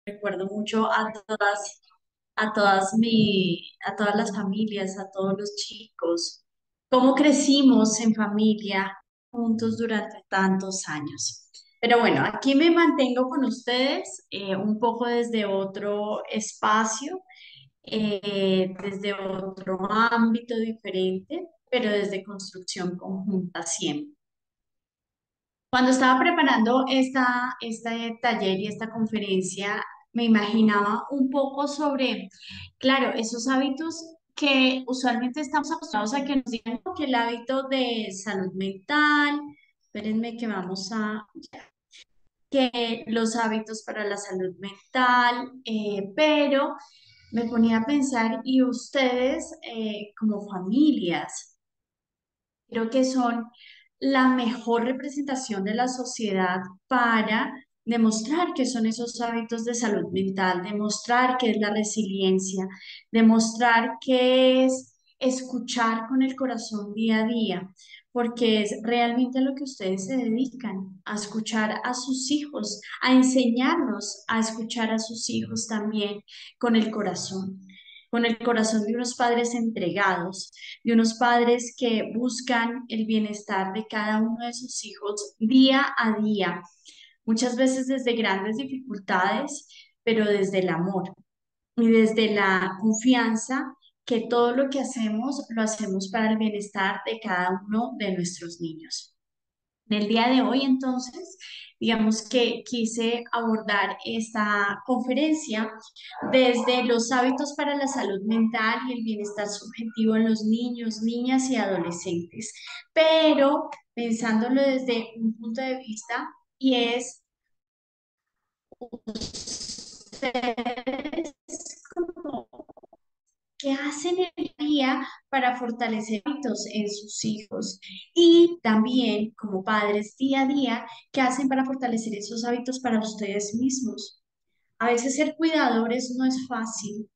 Recuerdo mucho a todas las familias, a todos los chicos, cómo crecimos en familia juntos durante tantos años. Pero bueno, aquí me mantengo con ustedes un poco desde otro espacio, desde otro ámbito diferente, pero desde construcción conjunta siempre. Cuando estaba preparando este taller y esta conferencia, me imaginaba un poco sobre, claro, esos hábitos que usualmente estamos acostumbrados a que nos digan "No, que el hábito de salud mental, espérenme que que los hábitos para la salud mental, pero me ponía a pensar, ¿y ustedes como familias? Creo que son la mejor representación de la sociedad para demostrar qué son esos hábitos de salud mental, demostrar qué es la resiliencia, demostrar qué es escuchar con el corazón día a día, porque es realmente a lo que ustedes se dedican, a escuchar a sus hijos, a enseñarnos a escuchar a sus hijos también con el corazón de unos padres entregados, de unos padres que buscan el bienestar de cada uno de sus hijos día a día, muchas veces desde grandes dificultades, pero desde el amor y desde la confianza que todo lo que hacemos lo hacemos para el bienestar de cada uno de nuestros niños. En el día de hoy, entonces, digamos que quise abordar esta conferencia desde los hábitos para la salud mental y el bienestar subjetivo en los niños, niñas y adolescentes, pero pensándolo desde un punto de vista y es ustedes como qué hacen el día para fortalecer hábitos en sus hijos y también como padres día a día, qué hacen para fortalecer esos hábitos para ustedes mismos. A veces ser cuidadores no es fácil.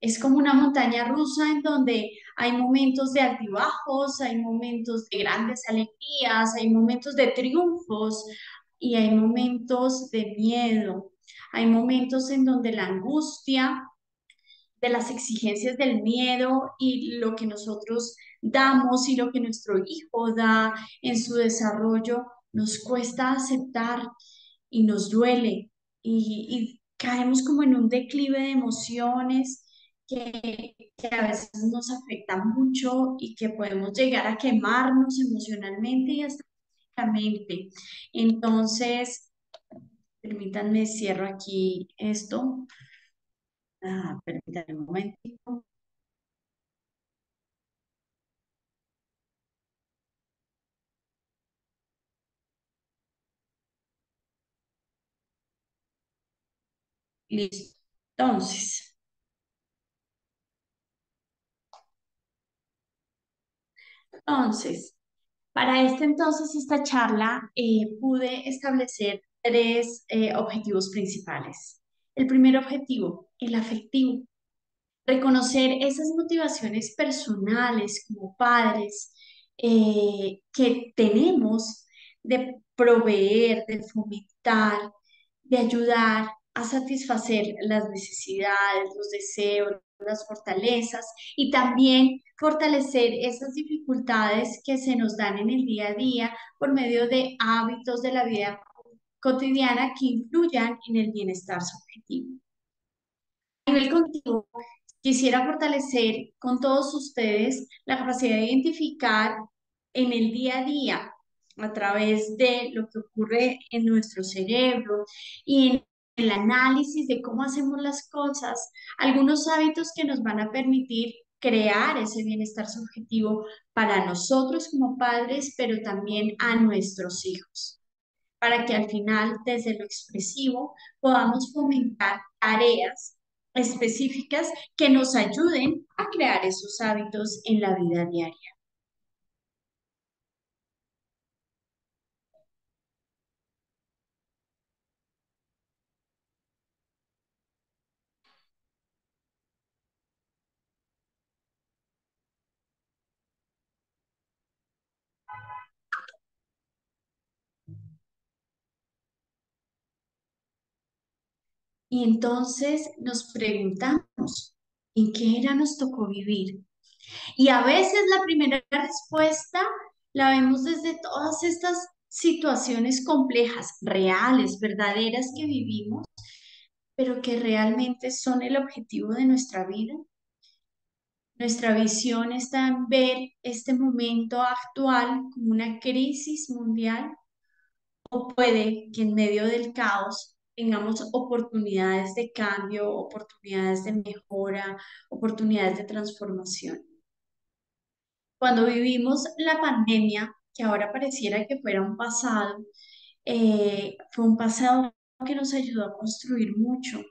Es como una montaña rusa en donde hay momentos de altibajos, hay momentos de grandes alegrías, hay momentos de triunfos y hay momentos de miedo. Hay momentos en donde la angustia de las exigencias del miedo y lo que nosotros damos y lo que nuestro hijo da en su desarrollo nos cuesta aceptar y nos duele y caemos como en un declive de emociones que a veces nos afecta mucho y que podemos llegar a quemarnos emocionalmente y hasta físicamente. Entonces, permítanme, cierro aquí esto. Permítanme un momento. Listo. Entonces, para este entonces, esta charla, pude establecer tres objetivos principales. El primer objetivo, el afectivo, reconocer esas motivaciones personales como padres que tenemos de proveer, de fomentar, de ayudar a satisfacer las necesidades, los deseos, las fortalezas y también fortalecer esas dificultades que se nos dan en el día a día por medio de hábitos de la vida cotidiana que influyan en el bienestar subjetivo. A nivel cognitivo, quisiera fortalecer con todos ustedes la capacidad de identificar en el día a día, a través de lo que ocurre en nuestro cerebro y en el análisis de cómo hacemos las cosas, algunos hábitos que nos van a permitir crear ese bienestar subjetivo para nosotros como padres, pero también a nuestros hijos, para que al final, desde lo expresivo, podamos fomentar tareas específicas que nos ayuden a crear esos hábitos en la vida diaria. Y entonces nos preguntamos, ¿en qué era nos tocó vivir? Y a veces la primera respuesta la vemos desde todas estas situaciones complejas, reales, verdaderas que vivimos, pero que realmente son el objetivo de nuestra vida. Nuestra visión está en ver este momento actual como una crisis mundial, o puede que en medio del caos tengamos oportunidades de cambio, oportunidades de mejora, oportunidades de transformación. Cuando vivimos la pandemia, que ahora pareciera que fuera un pasado, fue un pasado que nos ayudó a construir mucho.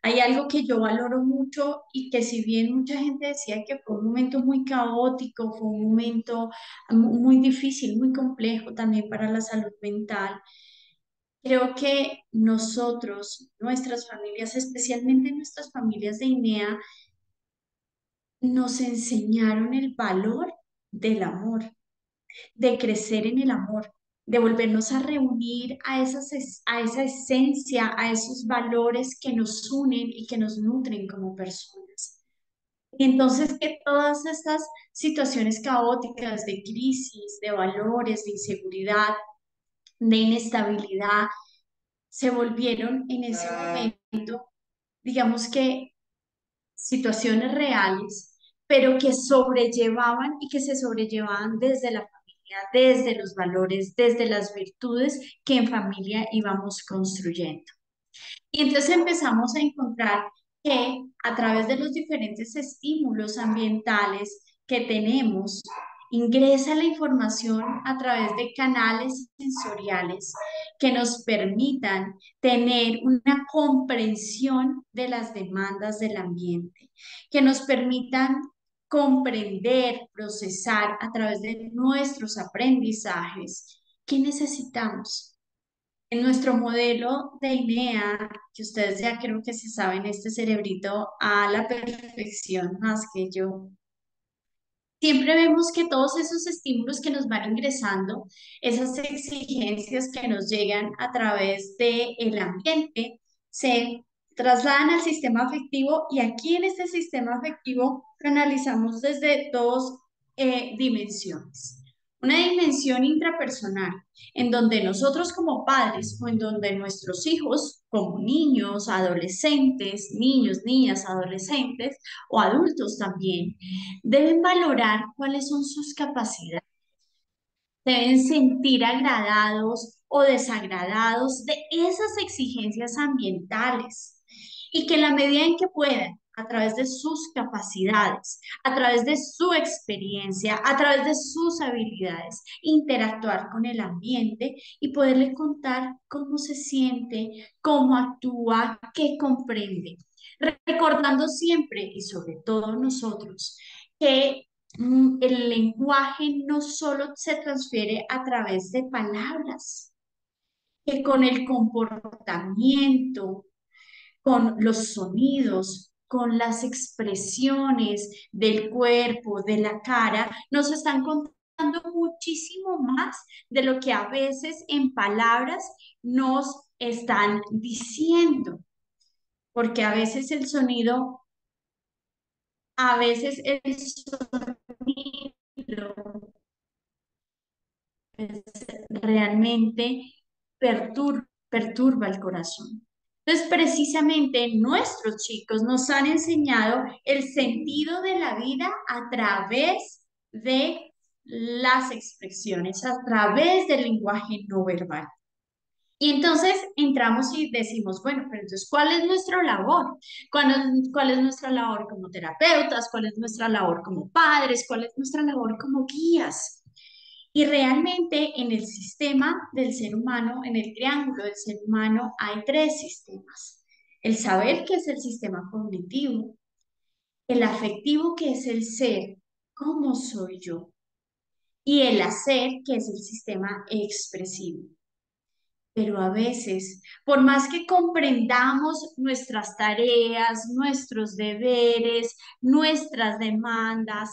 Hay algo que yo valoro mucho y que si bien mucha gente decía que fue un momento muy caótico, fue un momento muy difícil, muy complejo también para la salud mental, creo que nosotros, nuestras familias, especialmente nuestras familias de INEA, nos enseñaron el valor del amor, de crecer en el amor, de volvernos a reunir a a esa esencia, a esos valores que nos unen y que nos nutren como personas. Y entonces que todas estas situaciones caóticas de crisis, de valores, de inseguridad, de inestabilidad, se volvieron en ese momento, digamos que situaciones reales, pero que sobrellevaban y que se sobrellevaban desde la familia, desde los valores, desde las virtudes que en familia íbamos construyendo. Y entonces empezamos a encontrar que a través de los diferentes estímulos ambientales que tenemos, ingresa la información a través de canales sensoriales que nos permitan tener una comprensión de las demandas del ambiente, que nos permitan comprender, procesar a través de nuestros aprendizajes qué necesitamos. En nuestro modelo de INEA, que ustedes ya creo que se saben este cerebrito a la perfección más que yo, siempre vemos que todos esos estímulos que nos van ingresando, esas exigencias que nos llegan a través del ambiente, se trasladan al sistema afectivo y aquí en este sistema afectivo lo analizamos desde dos dimensiones. Una dimensión intrapersonal, en donde nosotros como padres o en donde nuestros hijos como niños, adolescentes, niños, niñas, adolescentes o adultos también, deben valorar cuáles son sus capacidades, deben sentir agradados o desagradados de esas exigencias ambientales y que en la medida en que puedan, a través de sus capacidades, a través de su experiencia, a través de sus habilidades, interactuar con el ambiente y poderle contar cómo se siente, cómo actúa, qué comprende. Recordando siempre y sobre todo nosotros que el lenguaje no solo se transfiere a través de palabras, que con el comportamiento, con los sonidos, con las expresiones del cuerpo, de la cara, nos están contando muchísimo más de lo que a veces en palabras nos están diciendo, porque a veces el sonido, a veces el sonido realmente perturba el corazón. Entonces, precisamente nuestros chicos nos han enseñado el sentido de la vida a través de las expresiones, a través del lenguaje no verbal. Y entonces entramos y decimos, bueno, pero entonces, ¿cuál es nuestra labor? ¿Cuál es nuestra labor como terapeutas? ¿Cuál es nuestra labor como padres? ¿Cuál es nuestra labor como guías? Y realmente en el sistema del ser humano, en el triángulo del ser humano, hay tres sistemas. El saber, que es el sistema cognitivo, el afectivo, que es el ser, cómo soy yo, y el hacer, que es el sistema expresivo. Pero a veces, por más que comprendamos nuestras tareas, nuestros deberes, nuestras demandas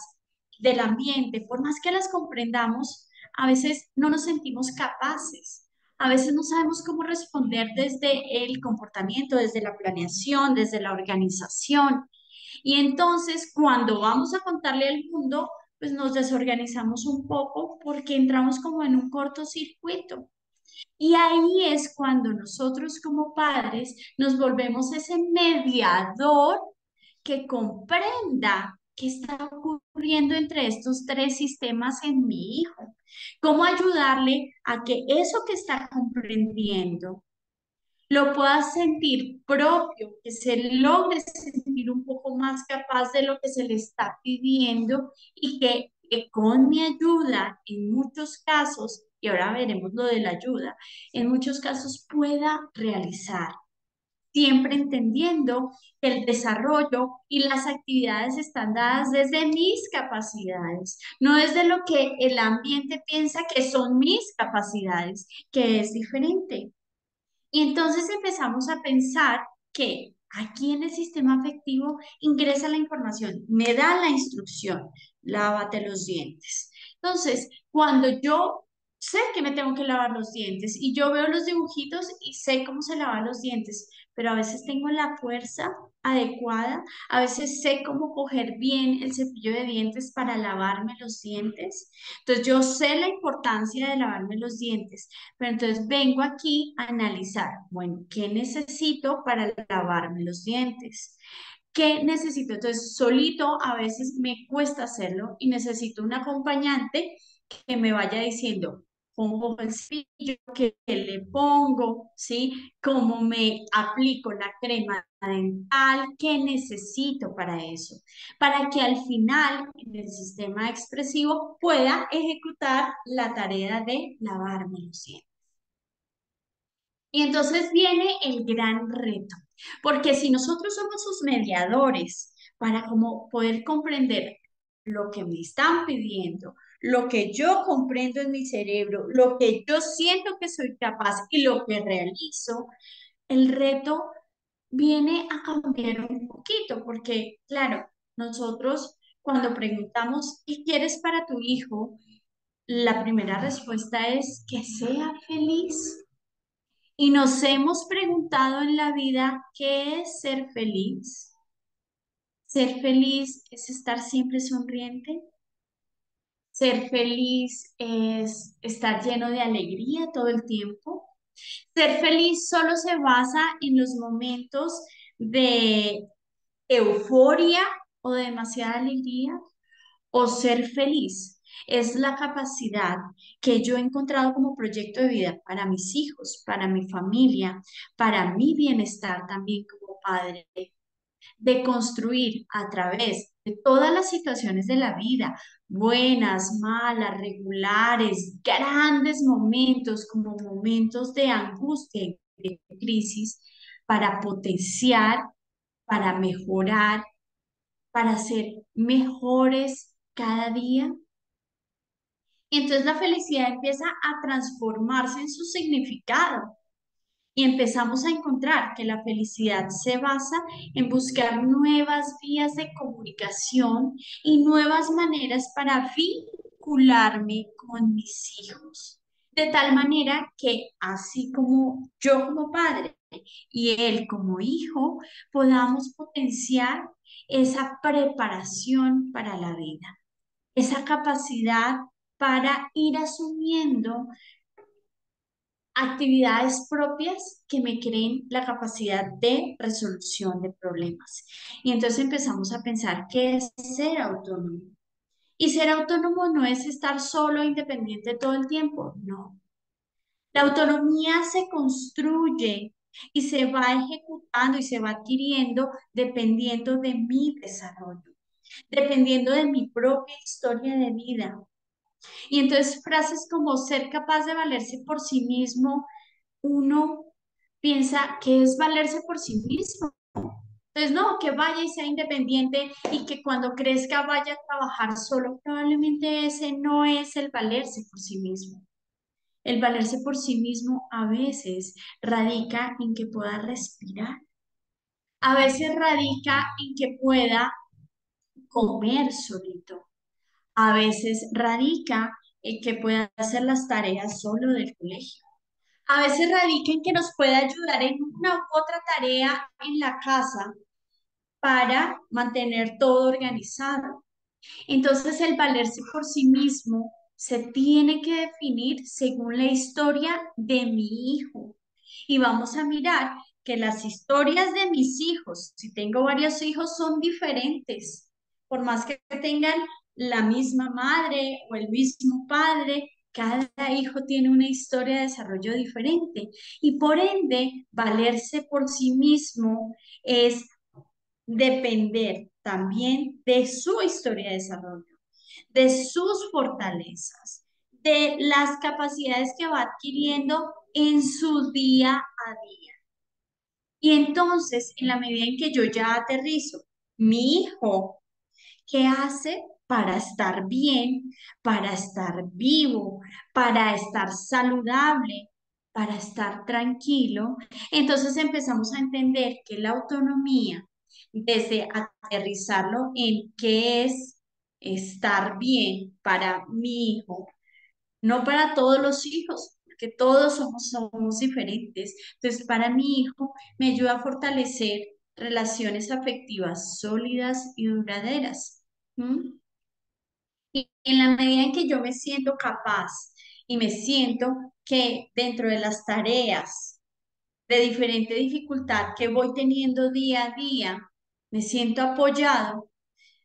del ambiente, por más que las comprendamos, a veces no nos sentimos capaces. A veces no sabemos cómo responder desde el comportamiento, desde la planeación, desde la organización. Y entonces, cuando vamos a contarle al mundo, pues nos desorganizamos un poco porque entramos como en un cortocircuito. Y ahí es cuando nosotros como padres nos volvemos ese mediador que comprenda qué está ocurriendo entre estos tres sistemas en mi hijo. ¿Cómo ayudarle a que eso que está comprendiendo lo pueda sentir propio, que se logre sentir un poco más capaz de lo que se le está pidiendo y que con mi ayuda, en muchos casos, y ahora veremos lo de la ayuda, en muchos casos pueda realizar? Siempre entendiendo que el desarrollo y las actividades están dadas desde mis capacidades, no desde lo que el ambiente piensa que son mis capacidades, que es diferente. Y entonces empezamos a pensar que aquí en el sistema afectivo ingresa la información, me da la instrucción, lávate los dientes. Entonces, cuando yo sé que me tengo que lavar los dientes y yo veo los dibujitos y sé cómo se lavan los dientes, pero a veces tengo la fuerza adecuada, a veces sé cómo coger bien el cepillo de dientes para lavarme los dientes. Entonces, yo sé la importancia de lavarme los dientes, pero entonces vengo aquí a analizar, bueno, ¿qué necesito para lavarme los dientes? ¿Qué necesito? Entonces, solito a veces me cuesta hacerlo y necesito un acompañante que me vaya diciendo cómo el cepillo, qué le pongo, ¿sí? Cómo me aplico la crema dental, qué necesito para eso, para que al final en el sistema expresivo pueda ejecutar la tarea de lavarme los dientes. Y entonces viene el gran reto, porque si nosotros somos sus mediadores para como poder comprender lo que me están pidiendo, lo que yo comprendo en mi cerebro, lo que yo siento que soy capaz y lo que realizo, el reto viene a cambiar un poquito, porque claro, nosotros cuando preguntamos, ¿qué quieres para tu hijo? La primera respuesta es que sea feliz. Y nos hemos preguntado en la vida, ¿qué es ser feliz? Ser feliz es estar siempre sonriente. Ser feliz es estar lleno de alegría todo el tiempo. Ser feliz solo se basa en los momentos de euforia o de demasiada alegría. O ser feliz es la capacidad que yo he encontrado como proyecto de vida para mis hijos, para mi familia, para mi bienestar también como padre, de construir a través de todas las situaciones de la vida, buenas, malas, regulares, grandes momentos como momentos de angustia y de crisis, para potenciar, para mejorar, para ser mejores cada día. Y entonces la felicidad empieza a transformarse en su significado y empezamos a encontrar que la felicidad se basa en buscar nuevas vías de comunicación y nuevas maneras para vincularme con mis hijos. De tal manera que así como yo como padre y él como hijo, podamos potenciar esa preparación para la vida, esa capacidad para ir asumiendo actividades propias que me creen la capacidad de resolución de problemas. Y entonces empezamos a pensar qué es ser autónomo. Y ser autónomo no es estar solo, e independiente todo el tiempo, no. La autonomía se construye y se va ejecutando y se va adquiriendo dependiendo de mi desarrollo, dependiendo de mi propia historia de vida. Y entonces frases como ser capaz de valerse por sí mismo, uno piensa que es valerse por sí mismo. Entonces, no, que vaya y sea independiente y que cuando crezca vaya a trabajar solo. Probablemente ese no es el valerse por sí mismo. El valerse por sí mismo a veces radica en que pueda respirar. A veces radica en que pueda comer solito. A veces radica en que pueda hacer las tareas solo del colegio. A veces radica en que nos puede ayudar en una u otra tarea en la casa para mantener todo organizado. Entonces, el valerse por sí mismo se tiene que definir según la historia de mi hijo. Y vamos a mirar que las historias de mis hijos, si tengo varios hijos, son diferentes. Por más que tengan la misma madre o el mismo padre, cada hijo tiene una historia de desarrollo diferente. Y por ende, valerse por sí mismo es depender también de su historia de desarrollo, de sus fortalezas, de las capacidades que va adquiriendo en su día a día. Y entonces, en la medida en que yo ya aterrizo, mi hijo, ¿qué hace para estar bien, para estar vivo, para estar saludable, para estar tranquilo? Entonces empezamos a entender que la autonomía, desde aterrizarlo en qué es estar bien para mi hijo, no para todos los hijos, porque todos somos diferentes. Entonces, para mi hijo me ayuda a fortalecer relaciones afectivas sólidas y duraderas. ¿M? Y en la medida en que yo me siento capaz y me siento que dentro de las tareas de diferente dificultad que voy teniendo día a día, me siento apoyado,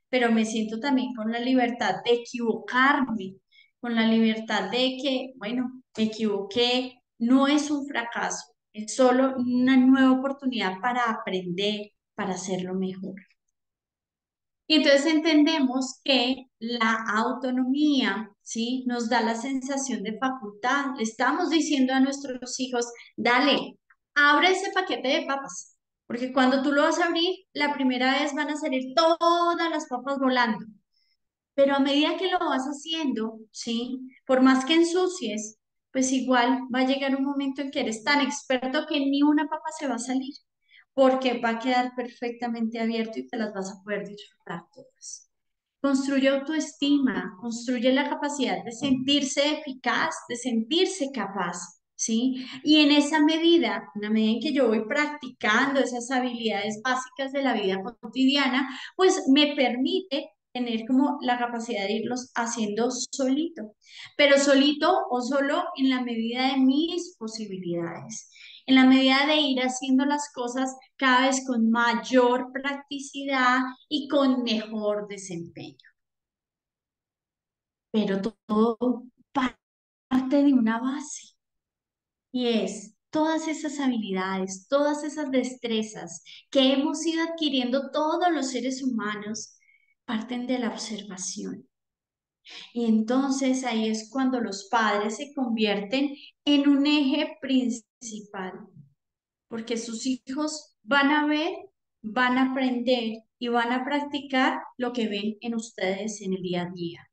pero me siento también con la libertad de equivocarme, con la libertad de que, bueno, me equivoqué, no es un fracaso, es solo una nueva oportunidad para aprender, para hacerlo mejor. Y entonces entendemos que la autonomía, ¿sí? Nos da la sensación de facultad. Le estamos diciendo a nuestros hijos, dale, abre ese paquete de papas, porque cuando tú lo vas a abrir, la primera vez van a salir todas las papas volando. Pero a medida que lo vas haciendo, ¿sí? Por más que ensucies, pues igual va a llegar un momento en que eres tan experto que ni una papa se va a salir, porque va a quedar perfectamente abierto y te las vas a poder disfrutar todas. Construye autoestima, construye la capacidad de sentirse eficaz, de sentirse capaz, ¿sí? Y en esa medida, en la medida en que yo voy practicando esas habilidades básicas de la vida cotidiana, pues me permite tener como la capacidad de irlos haciendo solito, pero solito o solo en la medida de mis posibilidades, en la medida de ir haciendo las cosas cada vez con mayor practicidad y con mejor desempeño. Pero todo parte de una base y es todas esas habilidades, todas esas destrezas que hemos ido adquiriendo todos los seres humanos, parten de la observación. Y entonces ahí es cuando los padres se convierten en un eje principal, porque sus hijos van a ver, van a aprender y van a practicar lo que ven en ustedes en el día a día.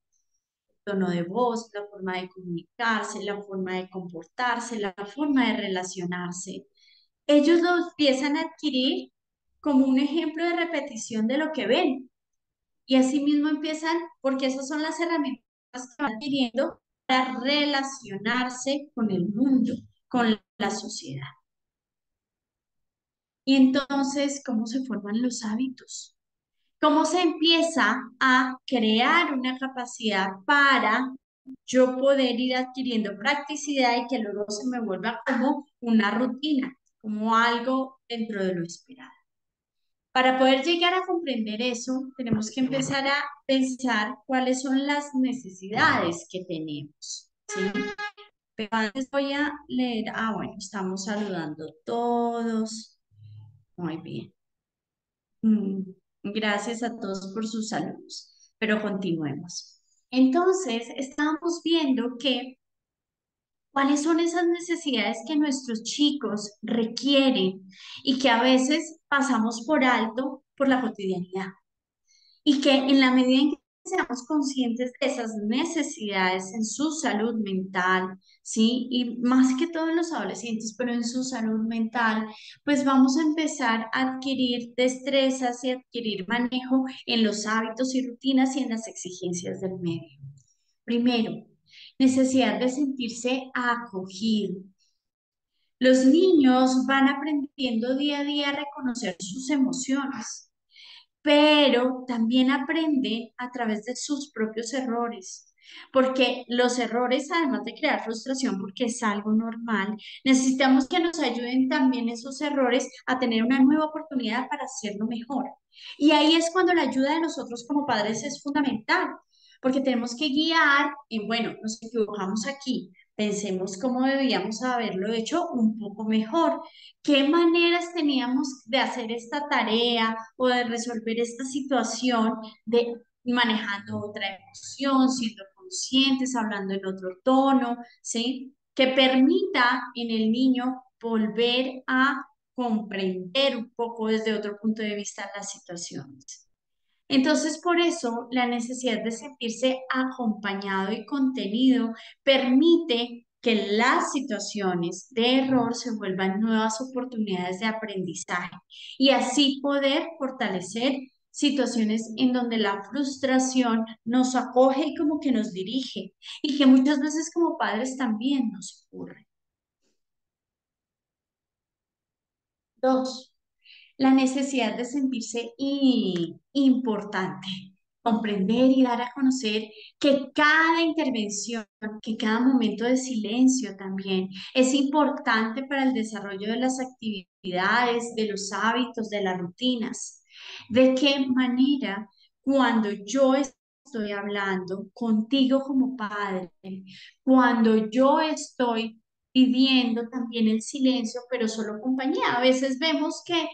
Tono de voz, la forma de comunicarse, la forma de comportarse, la forma de relacionarse. Ellos lo empiezan a adquirir como un ejemplo de repetición de lo que ven. Y así mismo empiezan, porque esas son las herramientas que van adquiriendo para relacionarse con el mundo, con la sociedad. Y entonces, ¿cómo se forman los hábitos? ¿Cómo se empieza a crear una capacidad para yo poder ir adquiriendo practicidad y que luego se me vuelva como una rutina, como algo dentro de lo esperado? Para poder llegar a comprender eso, tenemos que empezar a pensar cuáles son las necesidades que tenemos, ¿sí? Pero antes voy a leer, bueno, estamos saludando todos. Muy bien. Mm, Gracias a todos por sus saludos, pero continuemos. Entonces, estamos viendo que cuáles son esas necesidades que nuestros chicos requieren y que a veces pasamos por alto por la cotidianidad. Y que en la medida en que seamos conscientes de esas necesidades en su salud mental, ¿sí? Y más que todo en los adolescentes, pero en su salud mental, pues vamos a empezar a adquirir destrezas y adquirir manejo en los hábitos y rutinas y en las exigencias del medio. Primero, necesidad de sentirse acogido. Los niños van aprendiendo día a día a reconocer sus emociones, pero también aprende a través de sus propios errores, porque los errores, además de crear frustración, porque es algo normal, necesitamos que nos ayuden también esos errores a tener una nueva oportunidad para hacerlo mejor. Y ahí es cuando la ayuda de nosotros como padres es fundamental, porque tenemos que guiar y bueno, nos equivocamos aquí. Pensemos cómo debíamos haberlo hecho un poco mejor. ¿Qué maneras teníamos de hacer esta tarea o de resolver esta situación de manejando otra emoción, siendo conscientes, hablando en otro tono, ¿sí? Que permita en el niño volver a comprender un poco desde otro punto de vista las situaciones. Entonces, por eso, la necesidad de sentirse acompañado y contenido permite que las situaciones de error se vuelvan nuevas oportunidades de aprendizaje y así poder fortalecer situaciones en donde la frustración nos acoge y como que nos dirige y que muchas veces como padres también nos ocurre. Dos, la necesidad de sentirse importante, comprender y dar a conocer que cada intervención, que cada momento de silencio también es importante para el desarrollo de las actividades, de los hábitos, de las rutinas. De qué manera cuando yo estoy hablando contigo como padre, cuando yo estoy pidiendo también el silencio, pero solo compañía. A veces vemos que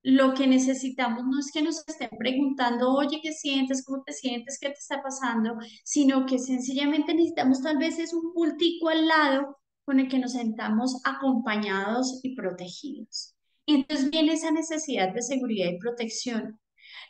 lo que necesitamos no es que nos estén preguntando, oye, ¿qué sientes? ¿Cómo te sientes? ¿Qué te está pasando? Sino que sencillamente necesitamos tal vez es un pultico al lado con el que nos sentamos acompañados y protegidos. Y entonces viene esa necesidad de seguridad y protección.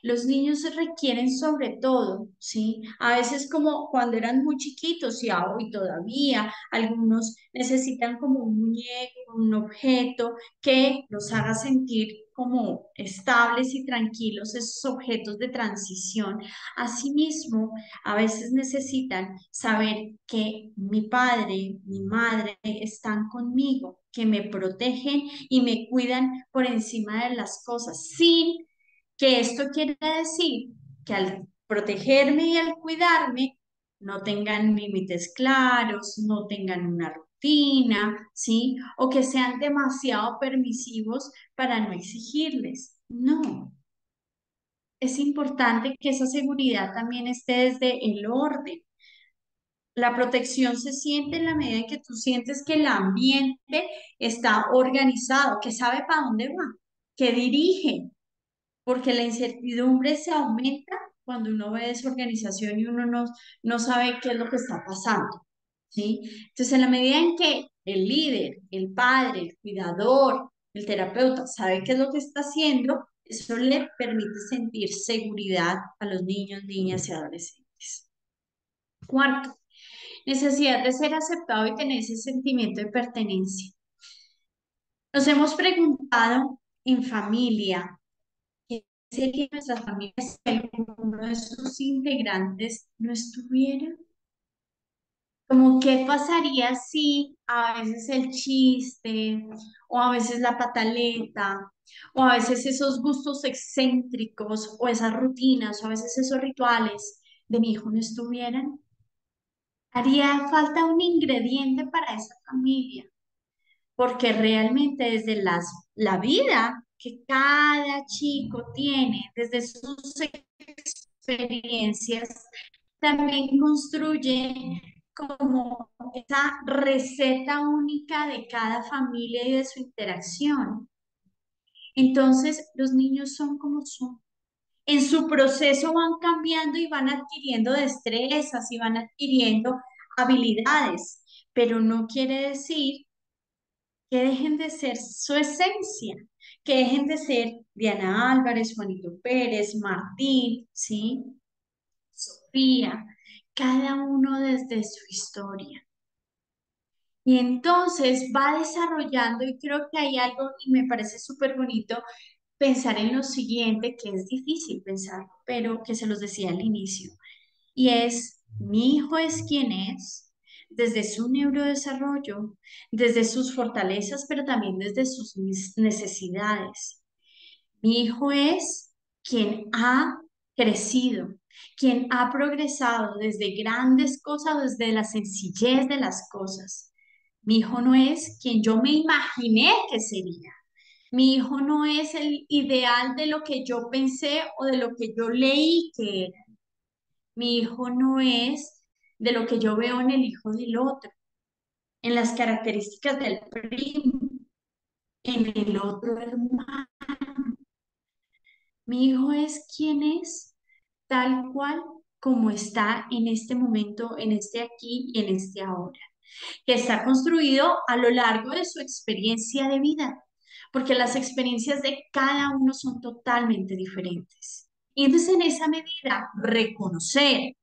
Los niños requieren sobre todo, ¿sí? A veces como cuando eran muy chiquitos y hoy todavía, algunos necesitan como un muñeco, un objeto que los haga sentir como estables y tranquilos, esos objetos de transición. Asimismo, a veces necesitan saber que mi padre, mi madre están conmigo, que me protegen y me cuidan por encima de las cosas, sin que esto quiere decir que al protegerme y al cuidarme, no tengan límites claros, no tengan una rutina, ¿sí? O que sean demasiado permisivos para no exigirles. No, es importante que esa seguridad también esté desde el orden. La protección se siente en la medida en que tú sientes que el ambiente está organizado, que sabe para dónde va, que dirige, porque la incertidumbre se aumenta cuando uno ve desorganización y uno no sabe qué es lo que está pasando, ¿sí? Entonces, en la medida en que el líder, el padre, el cuidador, el terapeuta sabe qué es lo que está haciendo, eso le permite sentir seguridad a los niños, niñas y adolescentes. Cuarto, necesidad de ser aceptado y tener ese sentimiento de pertenencia. Nos hemos preguntado en familia, ¿qué sería nuestra familia si alguno de sus integrantes no estuviera? Como qué pasaría si a veces el chiste, o a veces la pataleta, o a veces esos gustos excéntricos, o esas rutinas, o a veces esos rituales de mi hijo no estuvieran. Haría falta un ingrediente para esa familia, porque realmente desde la vida que cada chico tiene, desde sus experiencias, también construye como esa receta única de cada familia y de su interacción. Entonces, los niños son como son. En su proceso van cambiando y van adquiriendo destrezas y van adquiriendo habilidades, pero no quiere decir que dejen de ser su esencia, que dejen de ser Diana Álvarez, Juanito Pérez, Martín, ¿sí? Sofía, cada uno desde su historia. Y entonces va desarrollando, y creo que hay algo, y me parece súper bonito pensar en lo siguiente, que es difícil pensar, pero que se los decía al inicio, y es, mi hijo es quien es, desde su neurodesarrollo, desde sus fortalezas, pero también desde sus necesidades. Mi hijo es quien ha crecido, quien ha progresado desde grandes cosas, desde la sencillez de las cosas. Mi hijo no es quien yo me imaginé que sería. Mi hijo no es el ideal de lo que yo pensé o de lo que yo leí que era. Mi hijo no es de lo que yo veo en el hijo del otro, en las características del primo, en el otro hermano. Mi hijo es quien es, tal cual como está en este momento, en este aquí y en este ahora, que está construido a lo largo de su experiencia de vida, porque las experiencias de cada uno son totalmente diferentes. Y entonces en esa medida, reconocer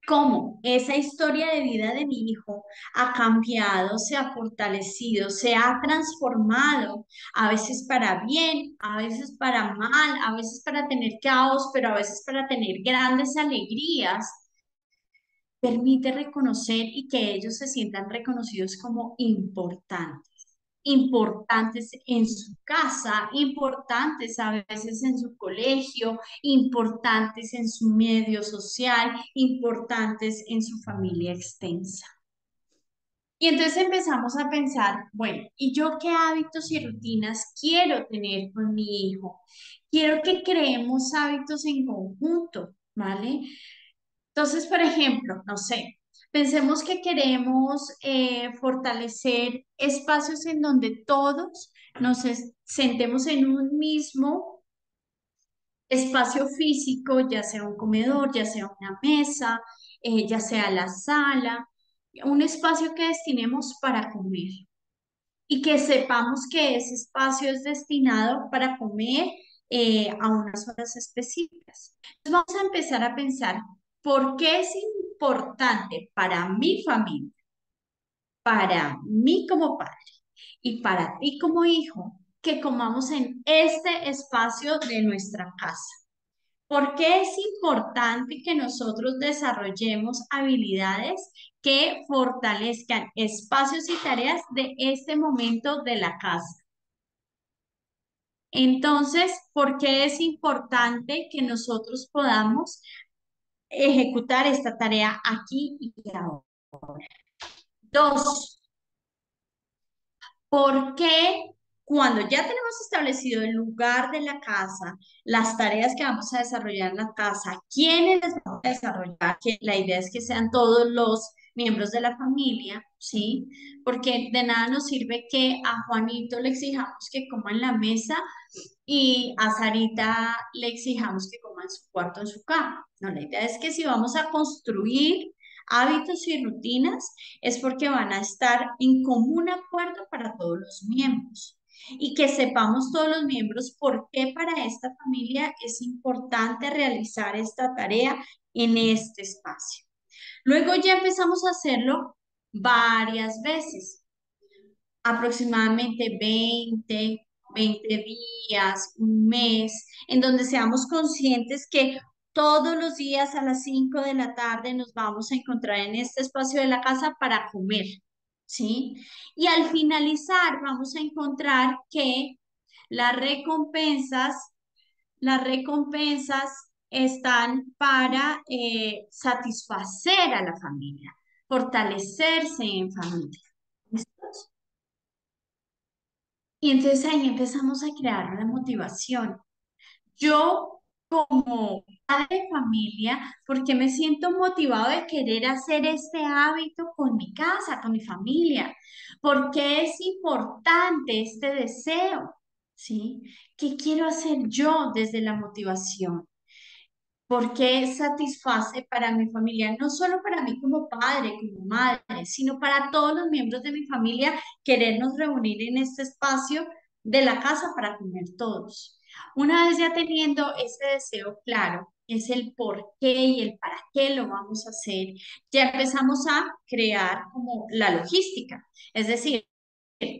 cómo esa historia de vida de mi hijo ha cambiado, se ha fortalecido, se ha transformado, a veces para bien, a veces para mal, a veces para tener caos, pero a veces para tener grandes alegrías, permite reconocer y que ellos se sientan reconocidos como importantes. Importantes en su casa, importantes a veces en su colegio, importantes en su medio social, importantes en su familia extensa. Y entonces empezamos a pensar, bueno, ¿y yo qué hábitos y rutinas quiero tener con mi hijo? Quiero que creemos hábitos en conjunto, ¿vale? Entonces, por ejemplo, no sé, pensemos que queremos fortalecer espacios en donde todos sentemos en un mismo espacio físico, ya sea un comedor, ya sea una mesa, ya sea la sala, un espacio que destinemos para comer y que sepamos que ese espacio es destinado para comer a unas horas específicas. Entonces vamos a empezar a pensar por qué es importante para mi familia, para mí como padre y para ti como hijo que comamos en este espacio de nuestra casa. ¿Por qué es importante que nosotros desarrollemos habilidades que fortalezcan espacios y tareas de este momento de la casa? Entonces, ¿por qué es importante que nosotros podamos ejecutar esta tarea aquí y ahora? Dos, ¿por qué cuando ya tenemos establecido el lugar de la casa, las tareas que vamos a desarrollar en la casa, quiénes las vamos a desarrollar? Que la idea es que sean todos los miembros de la familia, ¿sí? Porque de nada nos sirve que a Juanito le exijamos que coma en la mesa y a Sarita le exijamos que coma en su cuarto, en su cama. No, la idea es que si vamos a construir hábitos y rutinas, es porque van a estar en común acuerdo para todos los miembros y que sepamos todos los miembros por qué para esta familia es importante realizar esta tarea en este espacio. Luego ya empezamos a hacerlo varias veces, aproximadamente 20 días, un mes, en donde seamos conscientes que todos los días a las 5 de la tarde nos vamos a encontrar en este espacio de la casa para comer, ¿sí? Y al finalizar vamos a encontrar que las recompensas, las recompensas están para satisfacer a la familia, fortalecerse en familia. ¿Listos? Y entonces ahí empezamos a crear la motivación. Yo como padre de familia, porque me siento motivado de querer hacer este hábito con mi casa, con mi familia, porque es importante este deseo, ¿sí? ¿Qué quiero hacer yo desde la motivación? Porque satisface para mi familia, no solo para mí como padre, como madre, sino para todos los miembros de mi familia, querernos reunir en este espacio de la casa para comer todos. Una vez ya teniendo ese deseo claro, es el por qué y el para qué lo vamos a hacer, ya empezamos a crear como la logística, es decir,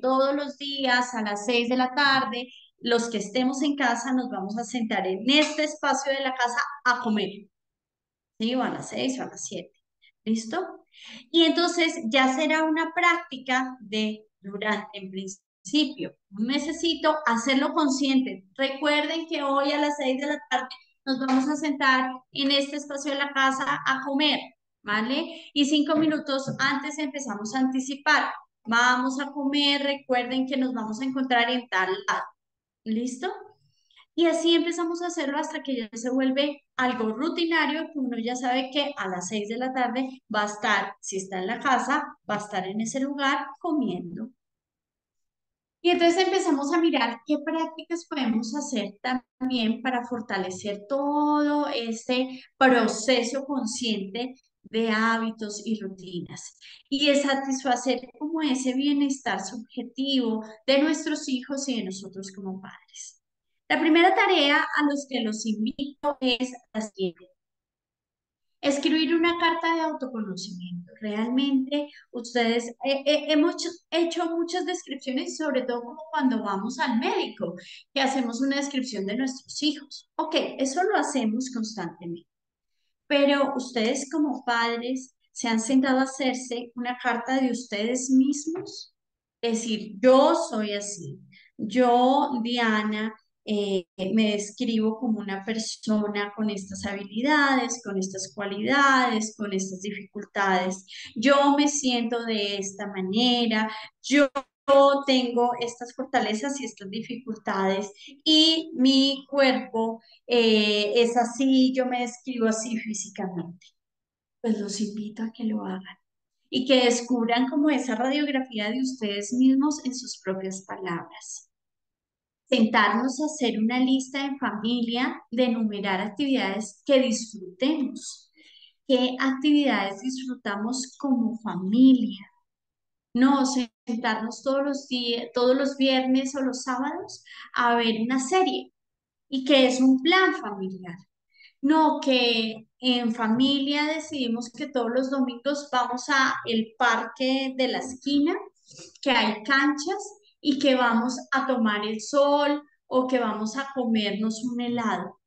todos los días a las 6 de la tarde, los que estemos en casa nos vamos a sentar en este espacio de la casa a comer, ¿sí? O a las 6 o a las 7. ¿Listo? Y entonces ya será una práctica de durante, en principio, necesito hacerlo consciente. Recuerden que hoy a las 6 de la tarde nos vamos a sentar en este espacio de la casa a comer, ¿vale? Y 5 minutos antes empezamos a anticipar. Vamos a comer, recuerden que nos vamos a encontrar en tal lado. ¿Listo? Y así empezamos a hacerlo hasta que ya se vuelve algo rutinario, que uno ya sabe que a las 6 de la tarde va a estar, si está en la casa, va a estar en ese lugar comiendo. Y entonces empezamos a mirar qué prácticas podemos hacer también para fortalecer todo ese proceso consciente de hábitos y rutinas y de satisfacer como ese bienestar subjetivo de nuestros hijos y de nosotros como padres. La primera tarea a los que los invito es la siguiente. Escribir una carta de autoconocimiento. Realmente ustedes hemos hecho muchas descripciones, sobre todo como cuando vamos al médico, que hacemos una descripción de nuestros hijos. Ok, eso lo hacemos constantemente, pero ustedes como padres se han sentado a hacerse una carta de ustedes mismos. Es decir, yo soy así. Yo, Diana, me describo como una persona con estas habilidades, con estas cualidades, con estas dificultades. Yo me siento de esta manera. Yo tengo estas fortalezas y estas dificultades y mi cuerpo es así, yo me describo así físicamente. Pues los invito a que lo hagan y que descubran como esa radiografía de ustedes mismos en sus propias palabras. Sentarnos a hacer una lista en familia de enumerar actividades que disfrutemos. ¿Qué actividades disfrutamos como familia? No sentarnos todos los días, todos los viernes o los sábados a ver una serie y que es un plan familiar. No, que en familia decidimos que todos los domingos vamos a el parque de la esquina, que hay canchas y que vamos a tomar el sol o que vamos a comernos un helado.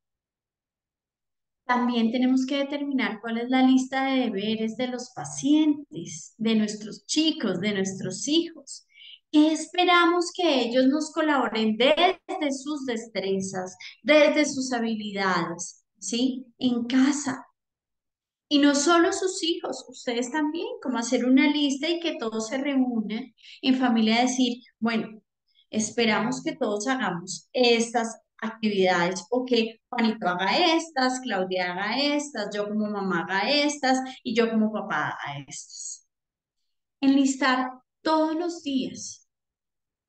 También tenemos que determinar cuál es la lista de deberes de los pacientes, de nuestros chicos, de nuestros hijos. ¿Qué esperamos que ellos nos colaboren desde sus destrezas, desde sus habilidades, ¿sí? En casa. Y no solo sus hijos, ustedes también, como hacer una lista y que todos se reúnan en familia, decir, bueno, esperamos que todos hagamos estas actividades o que Juanito haga estas, Claudia haga estas, yo como mamá haga estas y yo como papá haga estas. Enlistar todos los días,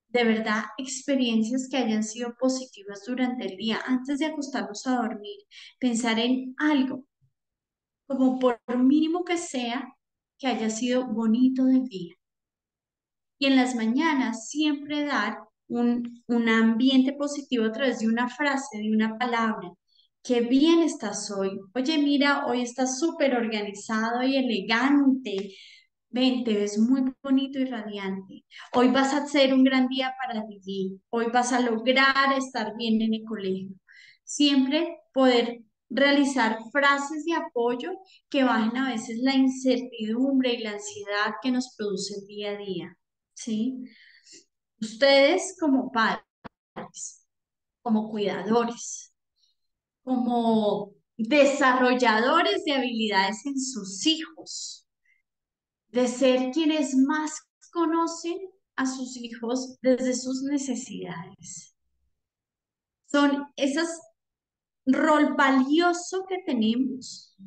de verdad, experiencias que hayan sido positivas durante el día antes de acostarnos a dormir, pensar en algo como por mínimo que sea, que haya sido bonito del día. Y en las mañanas siempre dar un ambiente positivo a través de una frase, de una palabra. Qué bien estás hoy. Oye, mira, hoy estás súper organizado y elegante. Ven, te ves muy bonito y radiante. Hoy vas a ser un gran día para ti. Hoy vas a lograr estar bien en el colegio. Siempre poder realizar frases de apoyo que bajen a veces la incertidumbre y la ansiedad que nos produce el día a día. ¿Sí? Ustedes como padres, como cuidadores, como desarrolladores de habilidades en sus hijos, de ser quienes más conocen a sus hijos desde sus necesidades. Son esas rol valioso que tenemos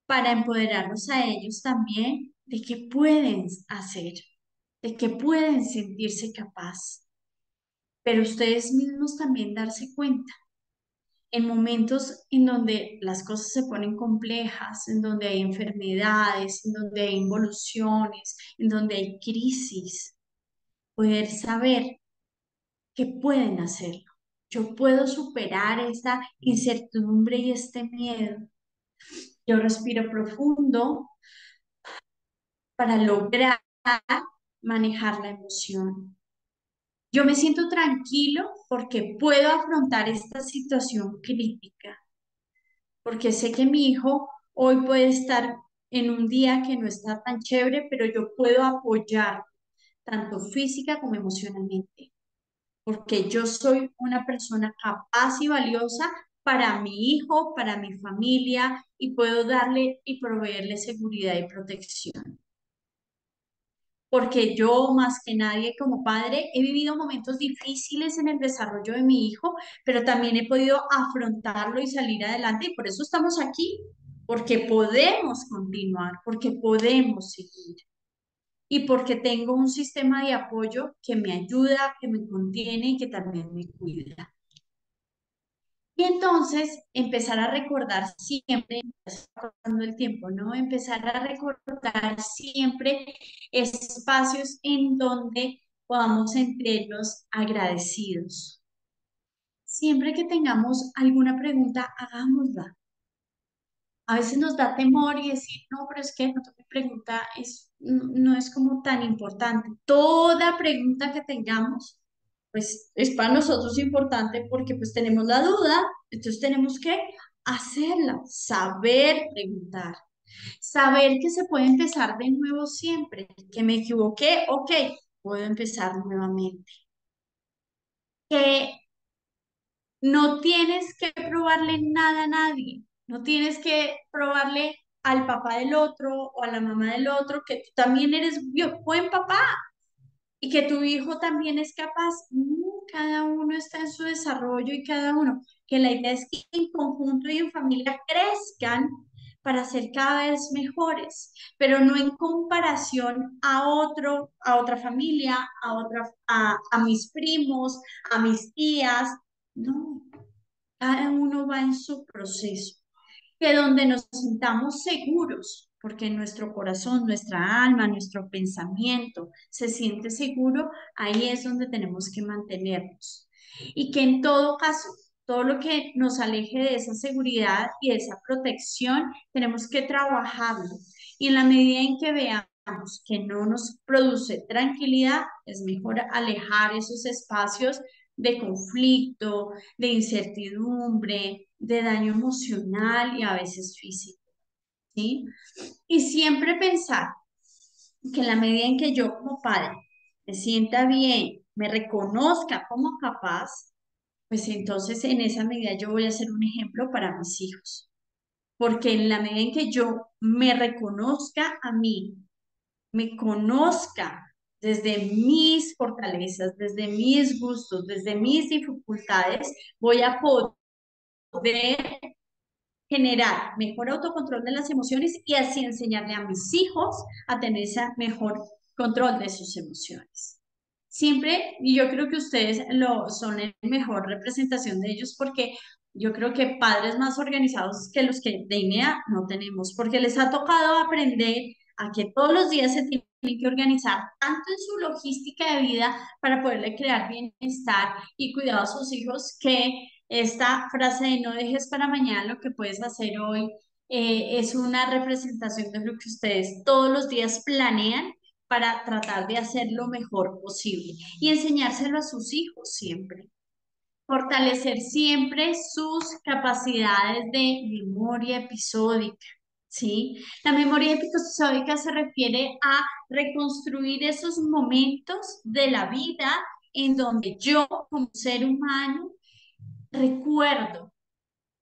para empoderarlos a ellos también de que pueden hacer, de que pueden sentirse capaz, pero ustedes mismos también darse cuenta en momentos en donde las cosas se ponen complejas, en donde hay enfermedades, en donde hay involuciones, en donde hay crisis, poder saber que pueden hacerlo. Yo puedo superar esta incertidumbre y este miedo. Yo respiro profundo para lograr manejar la emoción. Yo me siento tranquilo porque puedo afrontar esta situación crítica, porque sé que mi hijo hoy puede estar en un día que no está tan chévere, pero yo puedo apoyar tanto física como emocionalmente, porque yo soy una persona capaz y valiosa para mi hijo, para mi familia y puedo darle y proveerle seguridad y protección. Porque yo más que nadie como padre he vivido momentos difíciles en el desarrollo de mi hijo, pero también he podido afrontarlo y salir adelante y por eso estamos aquí, porque podemos continuar, porque podemos seguir y porque tengo un sistema de apoyo que me ayuda, que me contiene y que también me cuida. Y entonces empezar a recordar siempre, pasando el tiempo, ¿no? Empezar a recordar siempre espacios en donde podamos sentirnos agradecidos. Siempre que tengamos alguna pregunta, hagámosla. A veces nos da temor y decir, no, pero es que no, mi pregunta es, no es como tan importante. Toda pregunta que tengamos, pues es para nosotros importante porque pues tenemos la duda, entonces tenemos que hacerla, saber preguntar, saber que se puede empezar de nuevo siempre, que me equivoqué, ok, puedo empezar nuevamente. Que no tienes que probarle nada a nadie, no tienes que probarle al papá del otro o a la mamá del otro que tú también eres buen papá y que tu hijo también es capaz. No, cada uno está en su desarrollo y cada uno, que la idea es que en conjunto y en familia crezcan para ser cada vez mejores, pero no en comparación a otro, a otra familia, a mis primos, a mis tías. No, cada uno va en su proceso, que donde nos sintamos seguros, porque nuestro corazón, nuestra alma, nuestro pensamiento se siente seguro, ahí es donde tenemos que mantenernos. Y que en todo caso, todo lo que nos aleje de esa seguridad y de esa protección, tenemos que trabajarlo. Y en la medida en que veamos que no nos produce tranquilidad, es mejor alejar esos espacios de conflicto, de incertidumbre, de daño emocional y a veces físico, ¿sí? Y siempre pensar que en la medida en que yo como padre me sienta bien, me reconozca como capaz, pues entonces en esa medida yo voy a ser un ejemplo para mis hijos. Porque en la medida en que yo me reconozca a mí, me conozca desde mis fortalezas, desde mis gustos, desde mis dificultades, voy a poder generar mejor autocontrol de las emociones y así enseñarle a mis hijos a tener ese mejor control de sus emociones. Siempre, y yo creo que ustedes son la mejor representación de ellos porque yo creo que padres más organizados que los que de INEA no tenemos, porque les ha tocado aprender a que todos los días se tienen que organizar tanto en su logística de vida para poderle crear bienestar y cuidado a sus hijos que esta frase de no dejes para mañana lo que puedes hacer hoy es una representación de lo que ustedes todos los días planean para tratar de hacer lo mejor posible y enseñárselo a sus hijos siempre. Fortalecer siempre sus capacidades de memoria episódica, ¿sí? La memoria episódica se refiere a reconstruir esos momentos de la vida en donde yo, como ser humano, recuerdo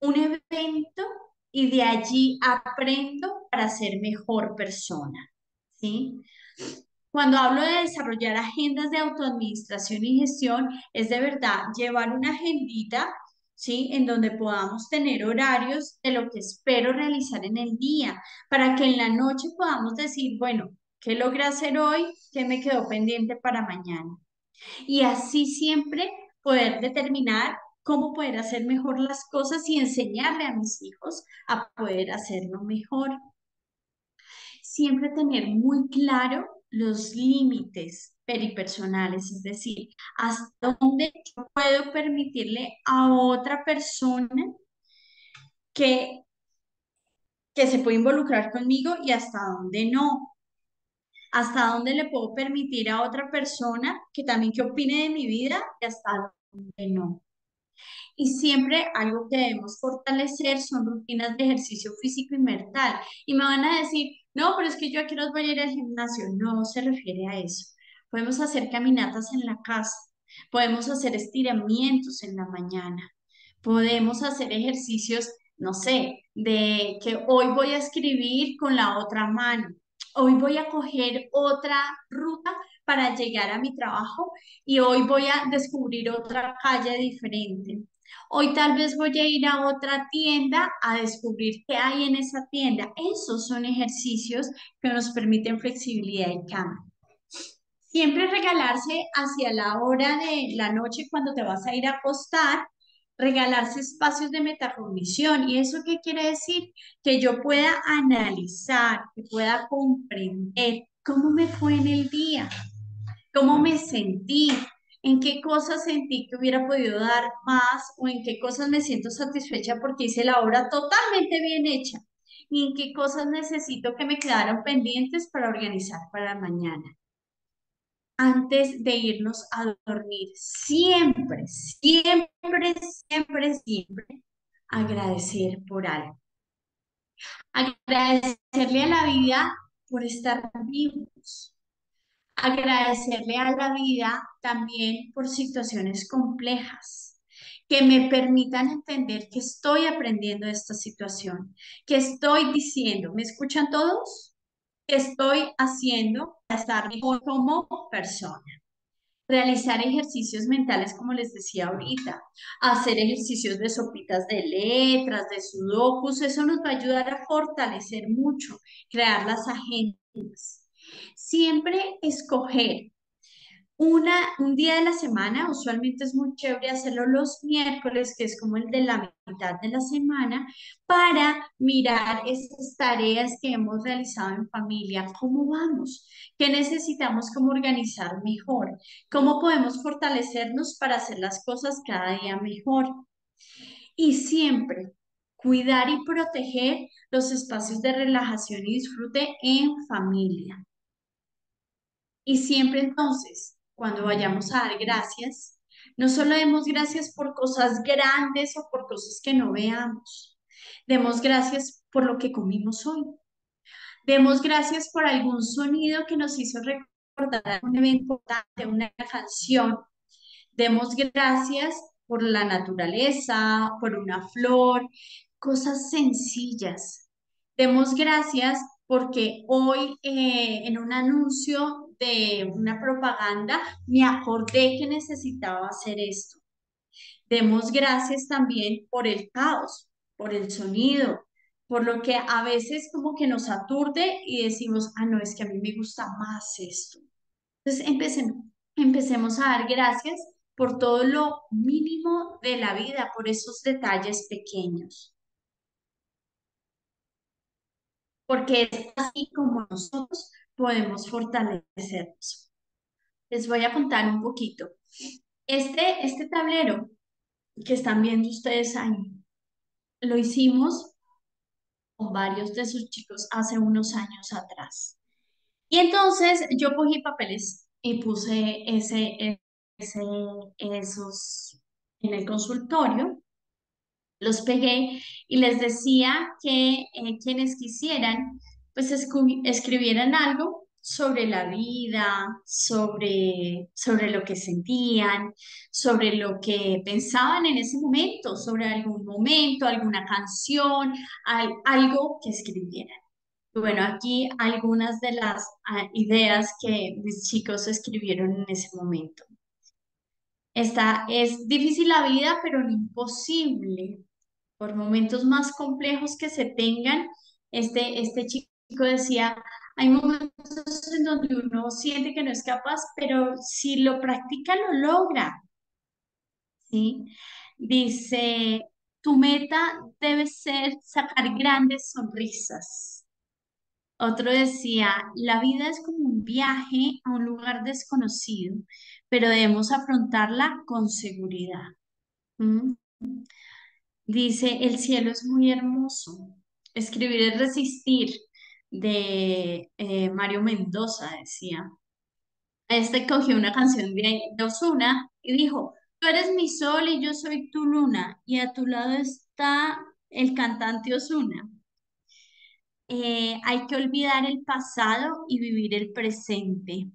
un evento y de allí aprendo para ser mejor persona, ¿sí? Cuando hablo de desarrollar agendas de autoadministración y gestión, es de verdad llevar una agendita, ¿sí? En donde podamos tener horarios de lo que espero realizar en el día, para que en la noche podamos decir, bueno, ¿qué logré hacer hoy? ¿Qué me quedó pendiente para mañana? Y así siempre poder determinar cómo poder hacer mejor las cosas y enseñarle a mis hijos a poder hacerlo mejor. Siempre tener muy claro los límites peripersonales, es decir, hasta dónde yo puedo permitirle a otra persona que, que se puede involucrar conmigo y hasta dónde no. Hasta dónde le puedo permitir a otra persona que también que opine de mi vida y hasta dónde no. Y siempre algo que debemos fortalecer son rutinas de ejercicio físico y mental. Y me van a decir, no, pero es que yo aquí no voy a ir al gimnasio. No se refiere a eso. Podemos hacer caminatas en la casa, podemos hacer estiramientos en la mañana, podemos hacer ejercicios, no sé, de que hoy voy a escribir con la otra mano, hoy voy a coger otra ruta para llegar a mi trabajo y hoy voy a descubrir otra calle diferente. Hoy tal vez voy a ir a otra tienda a descubrir qué hay en esa tienda. Esos son ejercicios que nos permiten flexibilidad y cambio. Siempre regalarse hacia la hora de la noche cuando te vas a ir a acostar, regalarse espacios de metacognición. ¿Y eso qué quiere decir? Que yo pueda analizar, que pueda comprender cómo me fue en el día, cómo me sentí, en qué cosas sentí que hubiera podido dar más o en qué cosas me siento satisfecha porque hice la obra totalmente bien hecha y en qué cosas necesito que me quedaron pendientes para organizar para mañana. Antes de irnos a dormir, siempre, siempre, siempre, siempre agradecer por algo. Agradecerle a la vida por estar vivos. Agradecerle a la vida también por situaciones complejas que me permitan entender que estoy aprendiendo de esta situación, que estoy diciendo, ¿me escuchan todos? Que estoy haciendo para estar mejor como persona. Realizar ejercicios mentales, como les decía ahorita, hacer ejercicios de sopitas de letras, de sudokus, eso nos va a ayudar a fortalecer mucho, crear las agendas. Siempre escoger un día de la semana, usualmente es muy chévere hacerlo los miércoles, que es como el de la mitad de la semana, para mirar esas tareas que hemos realizado en familia, cómo vamos, qué necesitamos como organizar mejor, cómo podemos fortalecernos para hacer las cosas cada día mejor. Y siempre cuidar y proteger los espacios de relajación y disfrute en familia. Y siempre entonces, cuando vayamos a dar gracias, no solo demos gracias por cosas grandes o por cosas que no veamos. Demos gracias por lo que comimos hoy. Demos gracias por algún sonido que nos hizo recordar un evento importante, una canción. Demos gracias por la naturaleza, por una flor, cosas sencillas. Demos gracias porque hoy en un anuncio de una propaganda me acordé que necesitaba hacer esto. Demos gracias también por el caos, por el sonido, por lo que a veces como que nos aturde y decimos, ah, no, es que a mí me gusta más esto. Entonces empecemos a dar gracias por todo lo mínimo de la vida, por esos detalles pequeños, porque es así como nosotros podemos fortalecernos. Les voy a contar un poquito. Este tablero que están viendo ustedes ahí, lo hicimos con varios de sus chicos hace unos años atrás. Y entonces yo cogí papeles y puse esos en el consultorio, los pegué y les decía que quienes quisieran, pues escribieran algo sobre la vida, sobre lo que sentían, sobre lo que pensaban en ese momento, sobre algún momento, alguna canción, algo que escribieran. Bueno, aquí algunas de las ideas que mis chicos escribieron en ese momento. Esta es difícil la vida, pero no imposible. Por momentos más complejos que se tengan, este chico decía, hay momentos en donde uno siente que no es capaz, pero si lo practica, lo logra, ¿sí? Dice, tu meta debe ser sacar grandes sonrisas. Otro decía, la vida es como un viaje a un lugar desconocido, pero debemos afrontarla con seguridad. ¿Mm? Dice, el cielo es muy hermoso. Escribir es resistir, de Mario Mendoza decía. Este cogió una canción de Ozuna y dijo, Tú eres mi sol y yo soy tu luna, y a tu lado está el cantante Ozuna. Hay que olvidar el pasado y vivir el presente.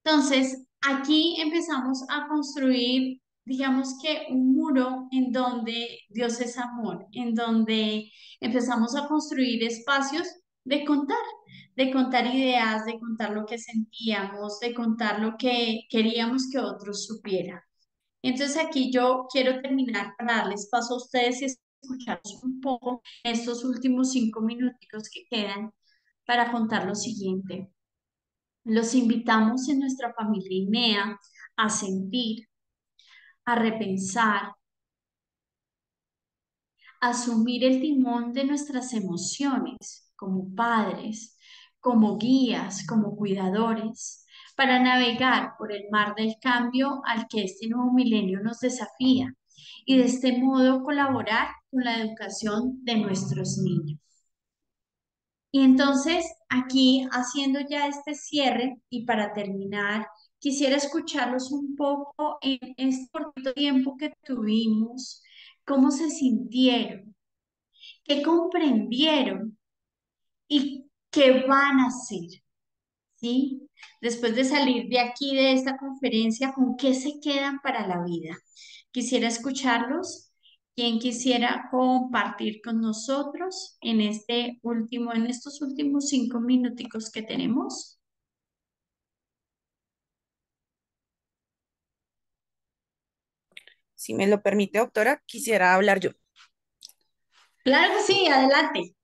Entonces, aquí empezamos a construir, digamos que un muro en donde Dios es amor, en donde empezamos a construir espacios de contar ideas, de contar lo que sentíamos, de contar lo que queríamos que otros supieran. Entonces, aquí yo quiero terminar para darles paso a ustedes y escucharlos un poco en estos últimos 5 minuticos que quedan para contar lo siguiente. Los invitamos en nuestra familia INEA a sentir, a repensar, a asumir el timón de nuestras emociones como padres, como guías, como cuidadores, para navegar por el mar del cambio al que este nuevo milenio nos desafía y de este modo colaborar con la educación de nuestros niños. Y entonces, aquí haciendo ya este cierre y para terminar, quisiera escucharlos un poco en este corto tiempo que tuvimos, cómo se sintieron, qué comprendieron y qué van a hacer, ¿sí? Después de salir de aquí, de esta conferencia, ¿con qué se quedan para la vida? Quisiera escucharlos. ¿Quién quisiera compartir con nosotros en en estos últimos 5 minuticos que tenemos? Si me lo permite, doctora, quisiera hablar yo. Claro que sí, adelante.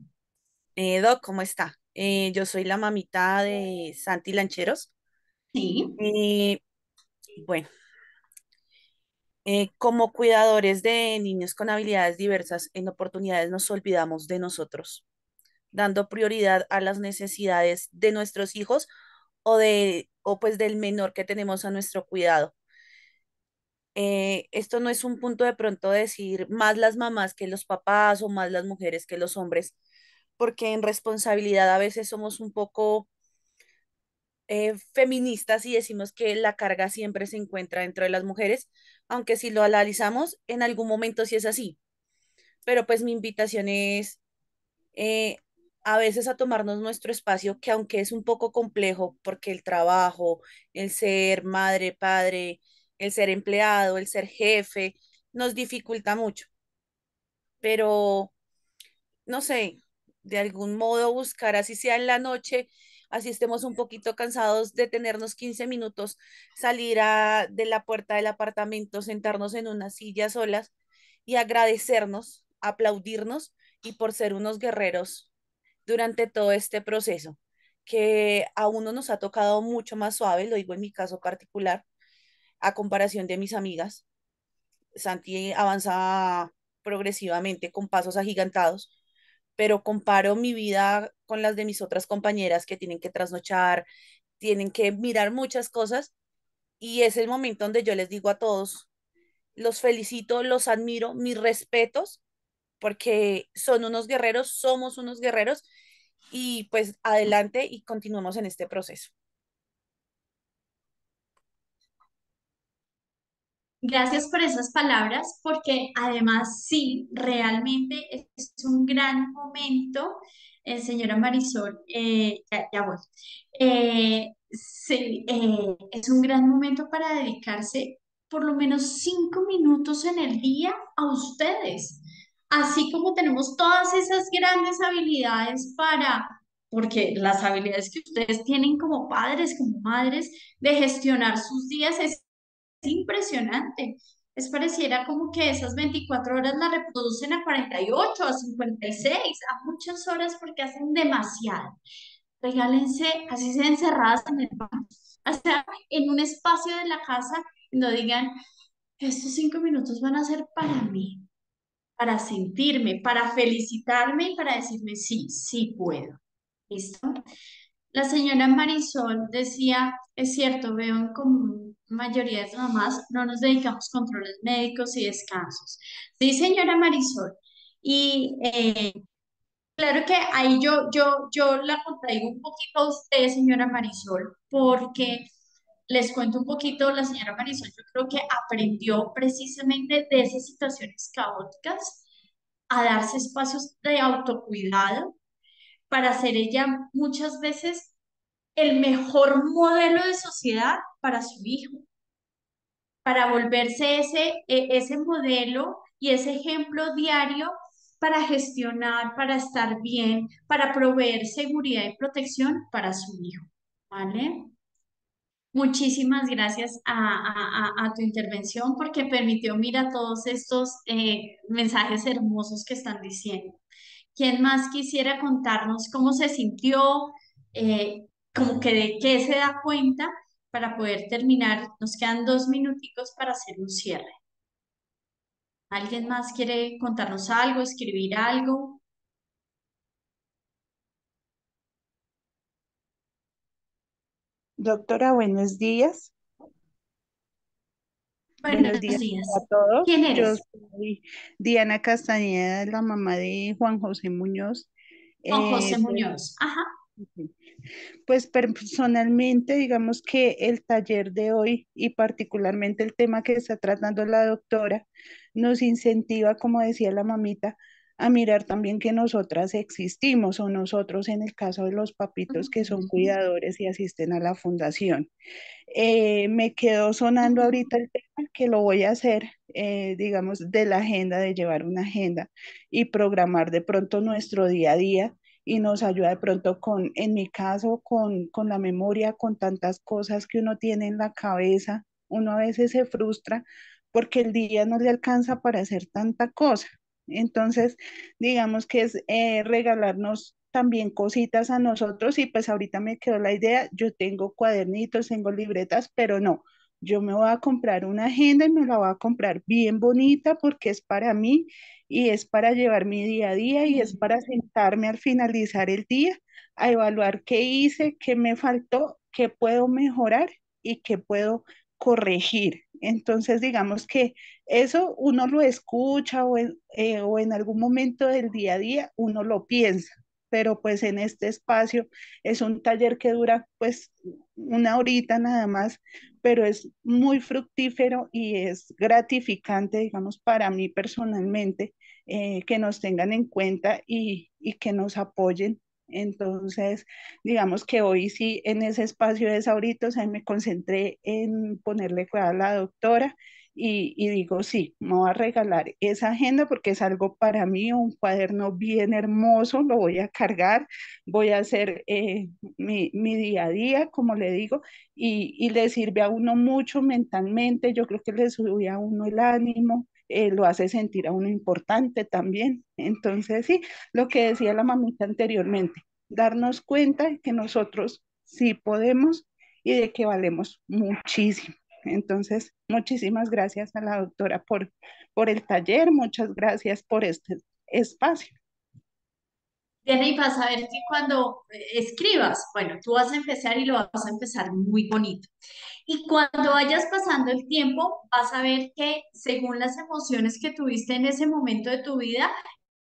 Doc, ¿cómo está? Yo soy la mamita de Santi Lancheros. Sí. Eh, bueno, como cuidadores de niños con habilidades diversas, en oportunidades nos olvidamos de nosotros, dando prioridad a las necesidades de nuestros hijos o pues del menor que tenemos a nuestro cuidado. Esto no es un punto de pronto decir más las mamás que los papás o más las mujeres que los hombres, porque en responsabilidad a veces somos un poco feministas y decimos que la carga siempre se encuentra dentro de las mujeres, aunque si lo analizamos, en algún momento sí es así. Pero pues mi invitación es eh, a veces a tomarnos nuestro espacio, que aunque es un poco complejo, porque el trabajo, el ser madre, padre, el ser empleado, el ser jefe, nos dificulta mucho, pero no sé, de algún modo buscar, así sea en la noche, así estemos un poquito cansados de tenernos 15 minutos, de la puerta del apartamento, sentarnos en una silla solas y agradecernos, aplaudirnos y por ser unos guerreros durante todo este proceso, que a uno nos ha tocado mucho más suave, lo digo en mi caso particular, a comparación de mis amigas. Santi avanza progresivamente con pasos agigantados, pero comparo mi vida con las de mis otras compañeras que tienen que trasnochar, tienen que mirar muchas cosas y es el momento donde yo les digo a todos, los felicito, los admiro, mis respetos, porque son unos guerreros, somos unos guerreros y pues adelante y continuemos en este proceso. Gracias por esas palabras, porque además sí, realmente es un gran momento, señora Marisol, ya voy. Sí, es un gran momento para dedicarse por lo menos 5 minutos en el día a ustedes, así como tenemos todas esas grandes habilidades porque las habilidades que ustedes tienen como padres, como madres, de gestionar sus días impresionante. Es pareciera como que esas 24 horas las reproducen a 48, a 56, a muchas horas porque hacen demasiado. Regálense, así sean encerradas en el baño, o sea, en un espacio de la casa, no digan, estos 5 minutos van a ser para mí, para sentirme, para felicitarme y para decirme, sí, sí puedo. ¿Listo? La señora Marisol decía, es cierto, veo en común mayoría de mamás, no nos dedicamos a controles médicos y descansos. Sí, señora Marisol. Y claro que ahí yo la contraigo un poquito a usted, señora Marisol, porque les cuento un poquito, la señora Marisol, yo creo que aprendió precisamente de esas situaciones caóticas a darse espacios de autocuidado para ser ella muchas veces el mejor modelo de sociedad para su hijo, para volverse ese modelo y ese ejemplo diario para gestionar, para estar bien, para proveer seguridad y protección para su hijo. ¿Vale? Muchísimas gracias a tu intervención porque permitió, mira, todos estos mensajes hermosos que están diciendo. ¿Quién más quisiera contarnos cómo se sintió, como que de qué se da cuenta para poder terminar? Nos quedan 2 minuticos para hacer un cierre. ¿Alguien más quiere contarnos algo, escribir algo? Doctora, buenos días. Buenos Buenos días a días. todos. ¿Quién Yo eres? soy Diana Castañeda, la mamá de Juan José Muñoz. Juan José Pues, Muñoz. Ajá. pues personalmente, digamos que el taller de hoy y particularmente el tema que está tratando la doctora nos incentiva, como decía la mamita, a mirar también que nosotras existimos o nosotros en el caso de los papitos que son Ujú, cuidadores y asisten a la fundación. Me quedó sonando ujú. ahorita el tema que lo voy a hacer, digamos, de la agenda, de llevar una agenda y programar de pronto nuestro día a día y nos ayuda de pronto con, en mi caso, con la memoria, con tantas cosas que uno tiene en la cabeza. Uno a veces se frustra porque el día no le alcanza para hacer tanta cosa. Entonces, digamos que es regalarnos también cositas a nosotros y pues ahorita me quedó la idea, yo tengo cuadernitos, tengo libretas, pero no, yo me voy a comprar una agenda y me la voy a comprar bien bonita porque es para mí y es para llevar mi día a día y es para sentarme al finalizar el día a evaluar qué hice, qué me faltó, qué puedo mejorar y qué puedo corregir. Entonces, digamos que eso uno lo escucha o en algún momento del día a día uno lo piensa, pero pues en este espacio es un taller que dura pues una horita nada más, pero es muy fructífero y es gratificante, digamos, para mí personalmente, que nos tengan en cuenta y que nos apoyen. Entonces, digamos que hoy sí, en ese espacio de Sabritos, ahí me concentré en ponerle cuidado a la doctora y digo, sí, me voy a regalar esa agenda porque es algo para mí, un cuaderno bien hermoso, lo voy a cargar, voy a hacer mi día a día, como le digo, y le sirve a uno mucho mentalmente, yo creo que le sube a uno el ánimo. Lo hace sentir a uno importante también. Entonces, sí, lo que decía la mamita anteriormente, darnos cuenta de que nosotros sí podemos y de que valemos muchísimo. Entonces, muchísimas gracias a la doctora por el taller, muchas gracias por este espacio. Diana, y vas a ver que cuando escribas, bueno, tú vas a empezar y lo vas a empezar muy bonito. Y cuando vayas pasando el tiempo, vas a ver que según las emociones que tuviste en ese momento de tu vida,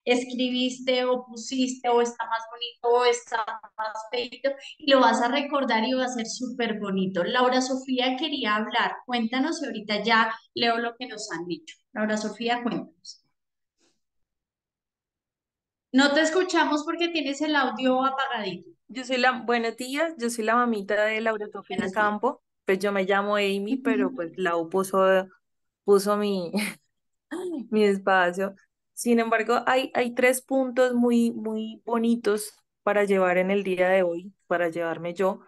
escribiste o pusiste o está más bonito o está más feito y lo vas a recordar y va a ser súper bonito. Laura Sofía quería hablar. Cuéntanos y ahorita ya leo lo que nos han dicho. Laura Sofía, cuéntanos. No te escuchamos porque tienes el audio apagadito. Buenos días, yo soy la mamita de Laura Sofía Buenos días. Campo, pues yo me llamo Amy, pero Ujú. pues Lau puso mi espacio. Sin embargo, hay tres puntos muy bonitos para llevar en el día de hoy, para llevarme yo.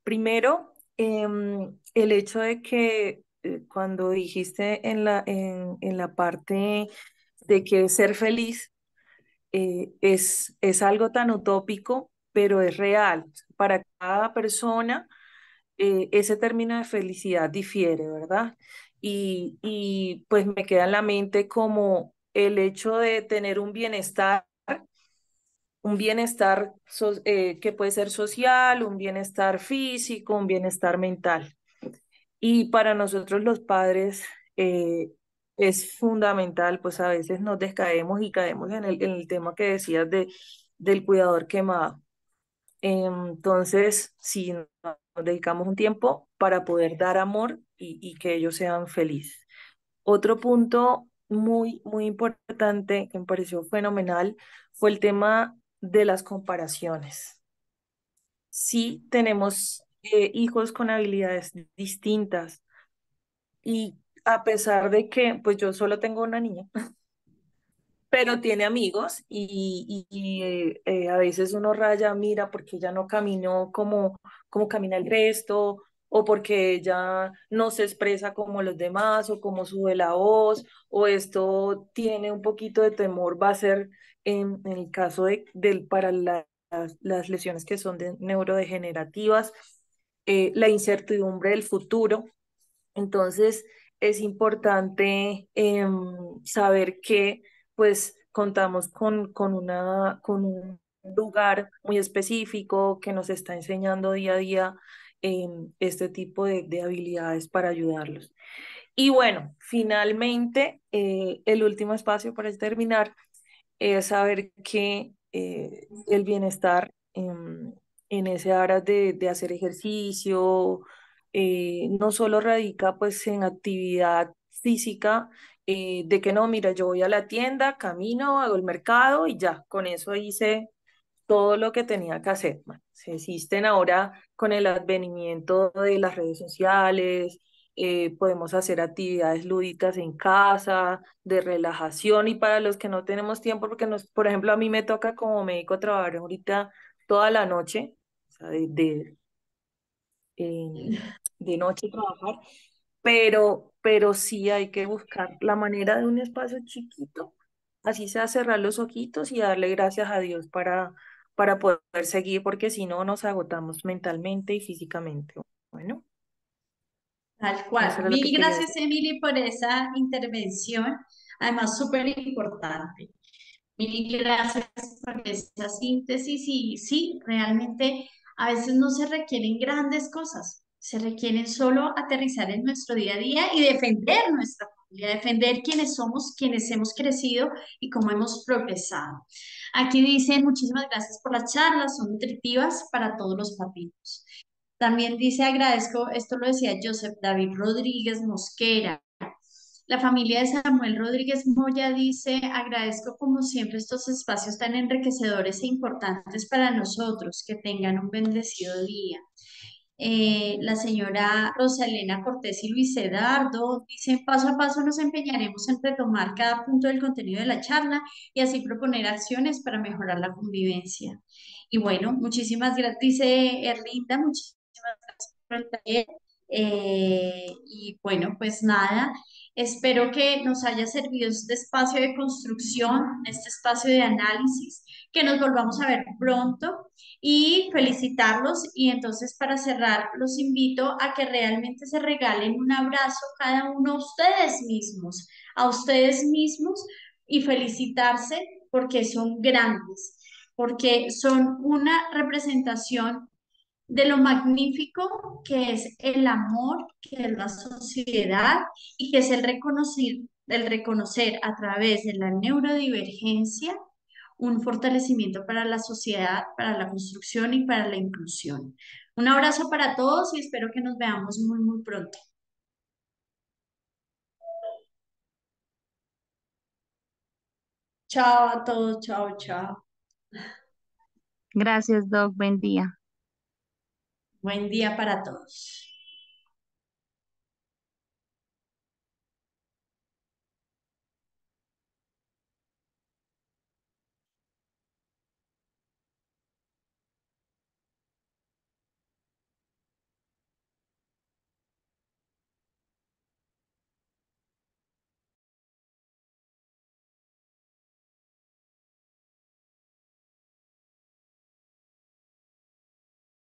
Primero, el hecho de que cuando dijiste en la parte de que ser feliz es algo tan utópico, pero es real. Para cada persona, ese término de felicidad difiere, ¿verdad? Y pues me queda en la mente como el hecho de tener un bienestar que puede ser social, un bienestar físico, un bienestar mental. Y para nosotros los padres es fundamental, pues a veces nos descaemos y caemos en el tema que decías del cuidador quemado. Entonces, si nos dedicamos un tiempo, para poder dar amor y que ellos sean felices. Otro punto muy, muy importante que me pareció fenomenal fue el tema de las comparaciones. Sí, tenemos hijos con habilidades distintas y a pesar de que pues yo solo tengo una niña, pero tiene amigos y a veces uno raya, mira, porque ella no caminó como camina el resto, o porque ella no se expresa como los demás, o como sube la voz, o esto tiene un poquito de temor, va a ser en el caso para las lesiones que son neurodegenerativas, la incertidumbre del futuro. Entonces, es importante saber que pues contamos con un lugar muy específico que nos está enseñando día a día este tipo de habilidades para ayudarlos. Y bueno, finalmente, el último espacio para terminar es saber que el bienestar en ese aras de hacer ejercicio no solo radica pues en actividad física, de que no, mira, yo voy a la tienda, camino, hago el mercado y ya, con eso hice todo lo que tenía que hacer. Bueno, se existen ahora con el advenimiento de las redes sociales, podemos hacer actividades lúdicas en casa, de relajación y para los que no tenemos tiempo, porque por ejemplo, a mí me toca como médico trabajar ahorita toda la noche, o sea, eh, de noche trabajar, pero sí hay que buscar la manera de un espacio chiquito, así sea cerrar los ojitos y darle gracias a Dios para poder seguir, porque si no nos agotamos mentalmente y físicamente. Bueno, Tal eso cual. era lo que Mil quería gracias, decir. Emily, por esa intervención, además súper importante. Mil gracias por esa síntesis y sí, realmente a veces no se requieren grandes cosas, se requieren solo aterrizar en nuestro día a día y defender nuestra familia, defender quiénes somos, quienes hemos crecido y cómo hemos progresado. Aquí dicen muchísimas gracias por las charlas, son nutritivas para todos los papitos. También dice agradezco, esto lo decía Joseph David Rodríguez Mosquera. La familia de Samuel Rodríguez Moya dice, agradezco como siempre estos espacios tan enriquecedores e importantes para nosotros. Que tengan un bendecido día. La señora Rosalena Cortés y Luis Eduardo dicen, paso a paso nos empeñaremos en retomar cada punto del contenido de la charla y así proponer acciones para mejorar la convivencia. Y bueno, muchísimas gracias, dice Erlinda, muchísimas gracias por el taller. Y bueno, pues nada, espero que nos haya servido este espacio de construcción, este espacio de análisis, que nos volvamos a ver pronto y felicitarlos. Y entonces para cerrar, los invito a que realmente se regalen un abrazo cada uno a ustedes mismos y felicitarse porque son grandes, porque son una representación de lo magnífico que es el amor, que es la sociedad y que es el reconocer a través de la neurodivergencia un fortalecimiento para la sociedad, para la construcción y para la inclusión. Un abrazo para todos y espero que nos veamos muy, muy pronto. Chao a todos, chao, chao. Gracias, Doc. Buen día. Buen día para todos.